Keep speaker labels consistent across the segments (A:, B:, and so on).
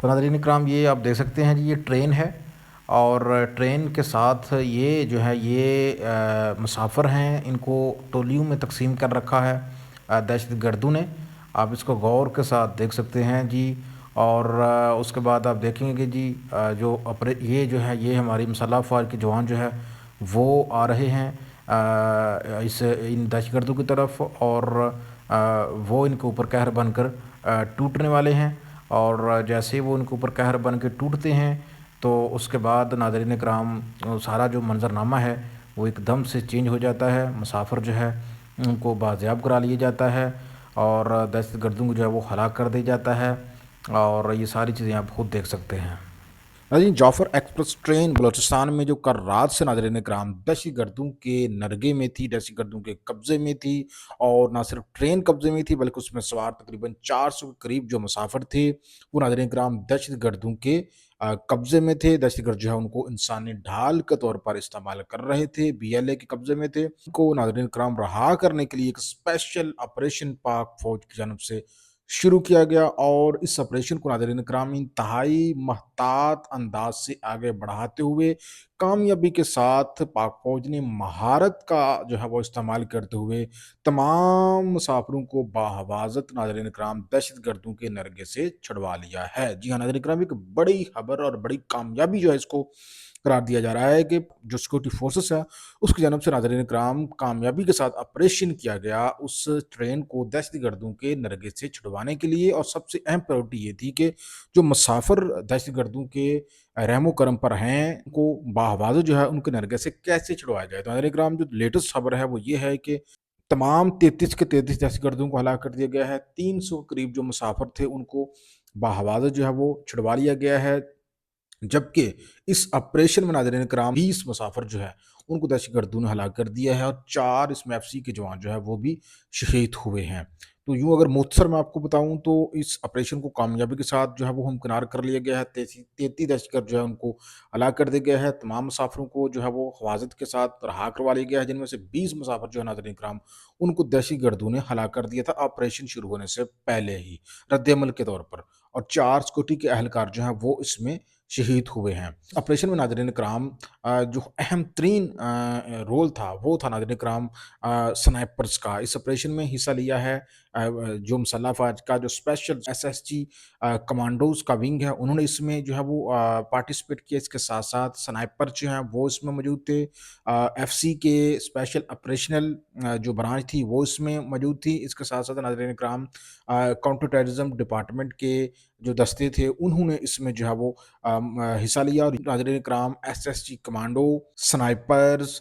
A: تو नाज़रीन इकराम ये आप देख सकते हैं जी, ये ट्रेन है और ट्रेन के साथ ये जो है ये मुसाफ़िर हैं, इनको टोलियों में तक़सीम कर रखा है दहशतगर्दों ने। आप इसको गौर के साथ देख सकते हैं जी। और उसके बाद आप देखेंगे कि जी ये जो है ये हमारी मसल्ह अफ़वाज के जवान जो है वो आ रहे हैं इन दहशतगर्दों की तरफ, और वो इनके ऊपर कहर बनकर टूटने वाले हैं। और जैसे ही वो उनके ऊपर कहर बन के टूटते हैं तो उसके बाद नाज़रीन कराम सारा जो मंज़रनामा है वो एकदम से चेंज हो जाता है। मुसाफिर जो है उनको बाजियाब करा लिया जाता है और दहशतगर्दों को जो है वो हलाक कर दिया जाता है। और ये सारी चीज़ें आप खुद देख सकते हैं।
B: नाज़रीन, जाफ़र एक्सप्रेस ट्रेन बलूचिस्तान में जो कल रात से नाज़रीन कराम दहशतगर्दों के नरगे में थी, दहशतगर्दों के कब्ज़े में थी। और ना सिर्फ ट्रेन कब्ज़े में थी बल्कि उसमें सवार तकरीबन 400 के करीब जो मुसाफिर थे वो नाज़रीन कराम दहशतगर्दों के कब्ज़े में थे। दहशतगर्द जो है उनको इंसानी ढाल के तौर पर इस्तेमाल कर रहे थे, BLA के कब्ज़े में थे। उनको नाज़रीन कराम रहा करने के लिए एक स्पेशल ऑपरेशन पाक फ़ौज की जानब से शुरू किया गया और इस ऑपरेशन को नाज़रीन कराम इंतहाई महतात अंदाज से आगे बढ़ाते हुए कामयाबी के साथ पाक फौज ने महारत का जो है वो इस्तेमाल करते हुए तमाम मुसाफिरों को बाहवाजत नाज़रीन कराम दहशतगर्दों के नरगे से छुड़वा लिया है। जी हाँ नाज़रीन कराम, एक बड़ी खबर और बड़ी कामयाबी जो है इसको करार दिया जा रहा है कि जो सिक्योरिटी फोर्सेस है उसकी जानब से नाज़रीन कराम कामयाबी के साथ ऑपरेशन किया गया उस ट्रेन को दहशतगर्दों के नरगे से छुड़वाने के लिए। और सबसे अहम प्रायोरिटी ये थी कि जो मुसाफिर दहशतगर्दों के रहमो करम पर हैं उनको बाहवाज़त जो है उनके नरगे से कैसे छुड़वाया जाए। तो नाज़रीन कराम, जो लेटेस्ट खबर है वो ये है कि तमाम 33 के 33 दहशतगर्दों को हलाक कर दिया गया है। 300 के करीब जो मुसाफिर थे उनको बाहवाज़त जो है वो छुड़वा लिया गया है। जबकि इस ऑपरेशन में नाज़रीन कराम 20 मुसाफिर जो है उनको दहशतगर्दों ने हलाक कर दिया है और 4 इसमें FC के जवान जो है वो भी शहीद हुए हैं। तो यूँ अगर मुख्तसर मैं आपको बताऊँ तो इस ऑपरेशन को कामयाबी के साथ जो है वो हमकिनार कर लिया गया है। 33 दहशतगर्द जो है उनको हलाक कर दिया गया है। तमाम मुसाफिरों को जो है वो हिफाज़त के साथ रहा करवा लिया गया है, जिनमें से 20 मुसाफिर जो है नाज़रीन कराम उनको दहशतगर्दों ने हलाक कर दिया था ऑपरेशन शुरू होने से पहले ही रद्द-ए-अमल के तौर पर। और 4 सिक्योरिटी के एहलकार जो हैं वो इसमें शहीद हुए हैं। ऑपरेशन में नाज़रीन कराम जो अहम तरीन रोल था वो था नाज़रीन कराम स्नाइपर्स का। इस ऑपरेशन में हिस्सा लिया है जो मुसल्लह अफ़वाज का जो स्पेशल SSG कमांडोज़ का विंग है उन्होंने इसमें जो है वो पार्टिसिपेट किया। इसके साथ-साथ स्नाइपर जो हैं वो इसमें मौजूद थे। FC के स्पेशल ऑपरेशनल जो ब्रांच थी वो इसमें मौजूद थी। इसके साथ-साथ नाज़रीन कराम काउंटर टेररिज़्म डिपार्टमेंट के जो दस्ते थे उन्होंने इसमें जो है वो हिस्सा लिया। और नाज़रीन कराम SSG कमांडो, स्नाइपर्स,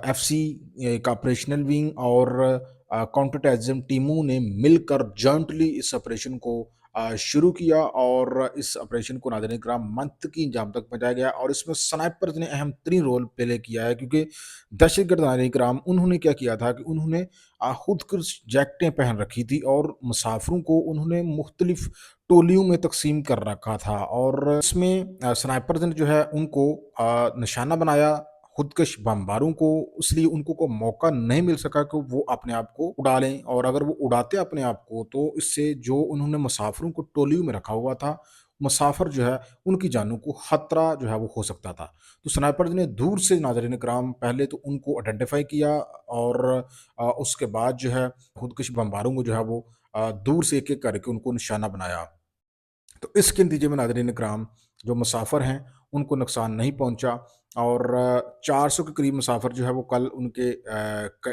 B: FC का ऑपरेशनल विंग और काउंटर टेररिज्म टीमों ने मिलकर जॉइंटली इस ऑपरेशन को शुरू किया और इस ऑपरेशन को नाज़रीन कराम मंतकी अंजाम तक पहुँचाया गया। और इसमें स्नाइपर्स ने अहम तरीन रोल प्ले किया है क्योंकि दहशतगर्द नाज़रीन कराम उन्होंने क्या किया था कि उन्होंने खुदकुश जैकेटें पहन रखी थी और मुसाफिरों को उन्होंने मुख्तलिफ टोलियों में तक़सीम कर रखा था। और इसमें स्नाइपर्स ने जो है उनको निशाना बनाया खुदकश बमबारों को, इसलिए उनको को मौका नहीं मिल सका कि वो अपने आप को उड़ा लें। और अगर वो उड़ाते अपने आप को तो इससे जो उन्होंने मुसाफिरों को टोलियों में रखा हुआ था, मुसाफिर जो है उनकी जानों को खतरा जो है वो हो सकता था। तो स्नाइपर्स ने दूर से नाज़रीन कराम पहले तो उनको आइडेंटिफ़ाई किया और उसके बाद जो है खुदकश बमबारों को जो है वो दूर से एक-एक करके उनको निशाना बनाया। तो इसके नतीजे में नाज़रीन कराम जो मुसाफिर हैं उनको नुकसान नहीं पहुंचा। और 400 के करीब मुसाफिर जो है वो कल उनके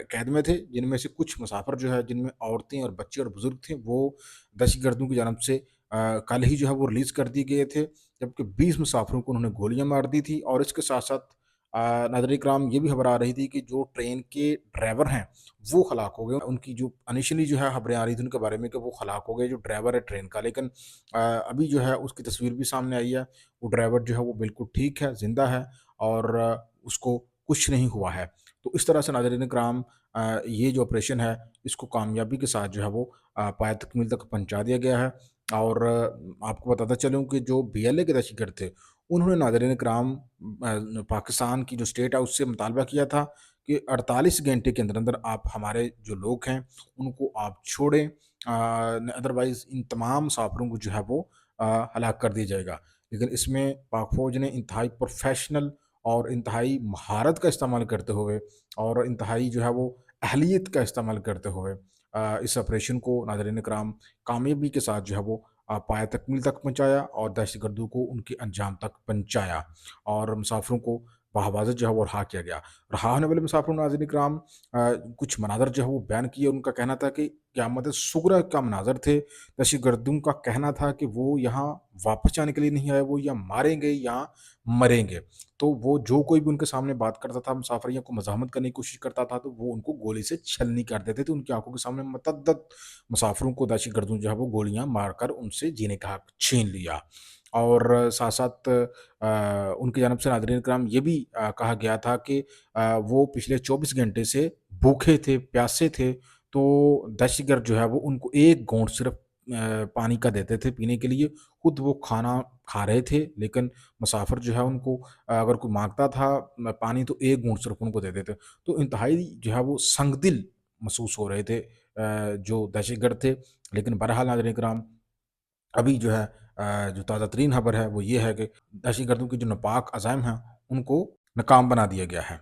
B: कैद में थे, जिनमें से कुछ मुसाफिर जो है जिनमें औरतें और बच्चे और बुजुर्ग थे वो दहशतगर्दों की जानब से कल ही जो है वो रिलीज़ कर दिए गए थे। जबकि 20 मुसाफिरों को उन्होंने गोलियां मार दी थी। और इसके साथ साथ नाज़रीन कराम ये भी खबर आ रही थी कि जो ट्रेन के ड्राइवर हैं वो हलाक हो गए। उनकी जो इनिशियली जो है खबरें आ रही थी उनके बारे में कि वो हलाक हो गए जो ड्राइवर है ट्रेन का। लेकिन अभी जो है उसकी तस्वीर भी सामने आई है। वो ड्राइवर जो है वो बिल्कुल ठीक है, ज़िंदा है और उसको कुछ नहीं हुआ है। तो इस तरह से नाज़रीन कराम ये जो ऑपरेशन है इसको कामयाबी के साथ जो है वो पाया तकमील तक पहुँचा दिया गया है। और आपको बताता चलूँ कि जो BLA के दहशतगर्द थे उन्होंने नाज़रीन कराम पाकिस्तान की जो स्टेट है उससे मुतालबा किया था कि 48 घंटे के अंदर आप हमारे जो लोग हैं उनको आप छोड़ें, अदरवाइज़ इन तमाम मुसाफिरों को जो है वो हलाक कर दिया जाएगा। लेकिन इसमें पाक फ़ौज ने इंतहाई प्रोफ़ेशनल और इंतहाई महारत का इस्तेमाल करते हुए और इंतहाई जो है वो अहलियत का इस्तेमाल करते हुए इस ऑपरेशन को नाज़रीन इकराम कामयाबी के साथ जो है वो पाया तकमील तक पहुँचाया और दहशतगर्दों को उनके अंजाम तक पहुँचाया और मुसाफ़िरों को बहफाज़त जो है वो रहा किया गया। रहा होने वाले मुसाफ़िरों ने नाज़रीन इकराम कुछ मनाज़र जो है वो बयान किए। उनका कहना था कि क़यामत सुग़रा का मनाज़र थे। दहशतगर्दों का कहना था कि वो यहाँ वापस जाने के लिए नहीं आए, वो या मारेंगे या मरेंगे। तो वो जो कोई भी उनके सामने बात करता था, मुसाफ़िर को मज़ाहमत करने की कोशिश करता था, तो वो उनको गोली से छलनी कर देते थे। उनकी आँखों के सामने मतअद्दद मुसाफ़िरों को दहशतगर्दों जो है वो गोलियाँ मारकर उनसे जीने का हक़ छीन लिया। और साथ-साथ उनकी जानिब से नाज़रीन इकराम ये भी कहा गया था कि वो पिछले 24 घंटे से भूखे थे, प्यासे थे, तो दहशतगर्द जो है वो उनको 1 घूँट सिर्फ़ पानी का देते थे पीने के लिए। खुद वो खाना खा रहे थे, लेकिन मुसाफ़िर जो है उनको अगर कोई माँगता था पानी तो 1 घूँट सिर्फ़ उनको देते थे। तो इंतहाई जो है वो संगदिल महसूस हो रहे थे जो दहशतगर्द थे। लेकिन बहरहाल नाज़रीन इकराम अभी जो है जो ताज़ा तरीन खबर है वो ये है कि दहशतगर्दों के जो नापाक अज़ाइम हैं, उनको नाकाम बना दिया गया है।